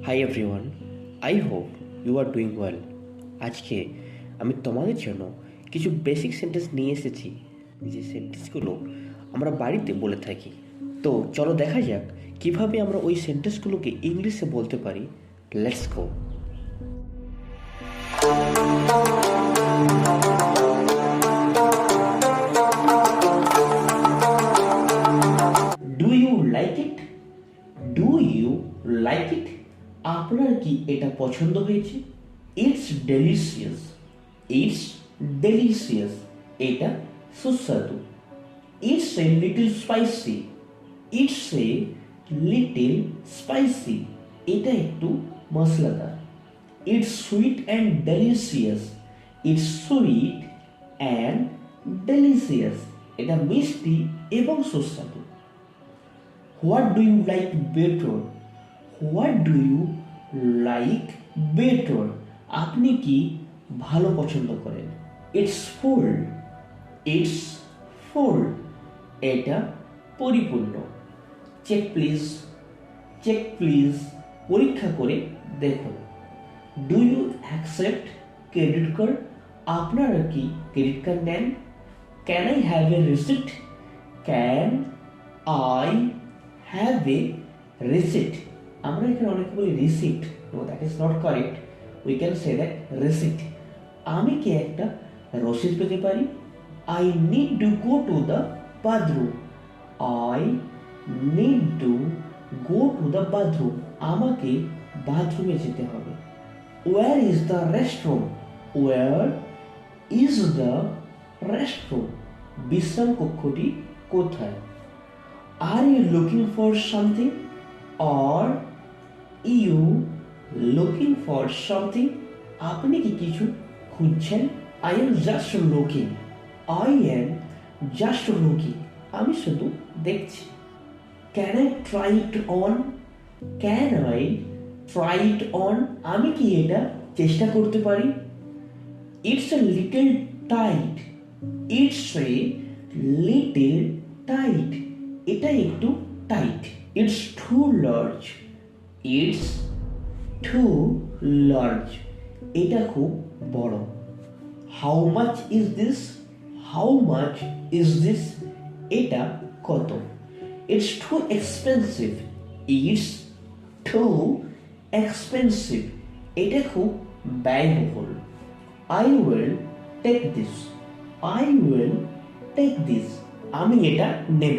High everyone, I hope you are doing well. আজকে আমি তোমাদের জন্য কিছু বেসিক সেন্টেন্স নিয়ে এসেছি, যে সেন্টেন্সগুলো আমরা বাড়িতে বলে থাকি। তো চলো দেখা যাক কিভাবে আমরা ওই সেন্টেন্সগুলোকে ইংলিশে বলতে পারি। Let's go. Do you like it? Do you like it? আপনার কি এটা পছন্দ হয়েছে? It's delicious. It's delicious. এটা সুস্বাদু। It's a little spicy. It's a little spicy. এটা একটু মশলাদার। It's sweet and delicious. It's sweet and delicious. এটা মিষ্টি এবং সুস্বাদু। What do you like better? What do you like better? আপনি কি ভালো পছন্দ করেন? It's full. It's full. এটা পরিপূর্ণ। Check please. Check please. পরীক্ষা করে দেখুন। Do you accept credit card? আপনারা কি ক্রেডিট কার্ড নেন? Can I have a receipt? Can I have a receipt? আমরা এখানে অনেকে বলি receipt. No, that is not correct. We can say that receipt. আমি কি একটা রসিদ পেতে পারি? I need to go to the bathroom. I need to go to the bathroom. আমাকে বাথরুমে যেতে হবে। Where is the restroom? War is the restroom? বিশ্রাম কক্ষটি কোথায়? Are you looking for something? Are you looking for something? আপনি কি কিছু খুঁজছেন? I am just looking. I am just looking. আমি শুধু দেখছি। Can I try it on? Can I try it on? আমি কি এটা চেষ্টা করতে পারি? It's a little tight. It's a little tight. এটা একটু tight. It's too large. It's too large. এটা খুব বড়। How much is this? How much is this? এটা কত? It's too expensive. It's too expensive. এটা খুব ব্যয়বহুল। I will take this. I will take this. আমি এটা নেব।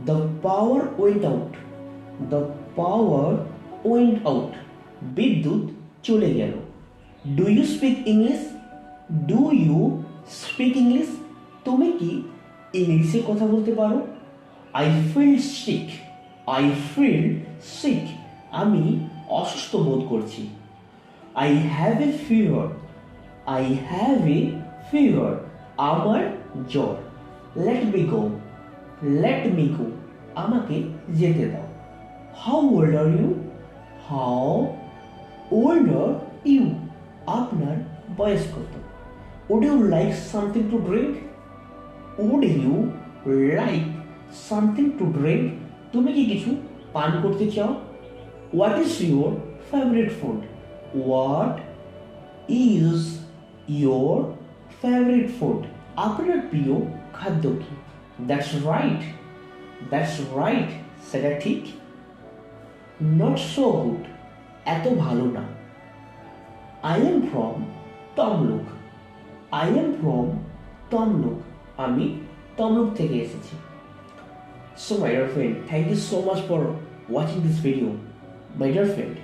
The power went out. The power went out. বিদ্যুৎ চলে গেল। Do you speak English? Do you speak English? তুমি কি ইংলিশে কথা বলতে পারো? I feel sick. I feel sick. আমি অসুস্থ বোধ করছি। I have a fever. I have a fever. আমার জ্বর। Let me go. Let me go. আমাকে যেতে দাও। How old are you? How old are you? আপনার বয়স কত? Would you like something to drink? Would you like something to drink? তুমি কি কিছু পান করতে চাও? What is your favourite food? What is your favourite food? আপনার প্রিয় খাদ্য কি? That's right. That's right. সেটা ঠিক। Not so good. এত ভালো না। I am from Tamluk. I am from Tamluk. আমি তমলুক থেকে এসেছি। So my dear friend, thank you so much for watching this video. My dear friend,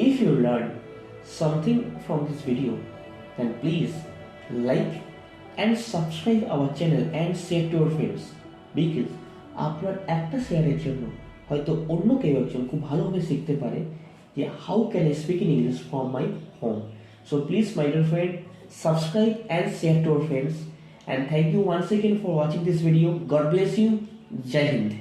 if you learned something from this video, then please like and subscribe our channel and share to your friends, because আপনার একটা শেয়ারের জন্য হয়তো অন্য কেউ একজন খুব ভালোভাবে শিখতে পারে যে how can I speak in English from my home. So please my dear friend, subscribe and share to your friends, and thank you once again for watching this video. God bless you. Jai Hind.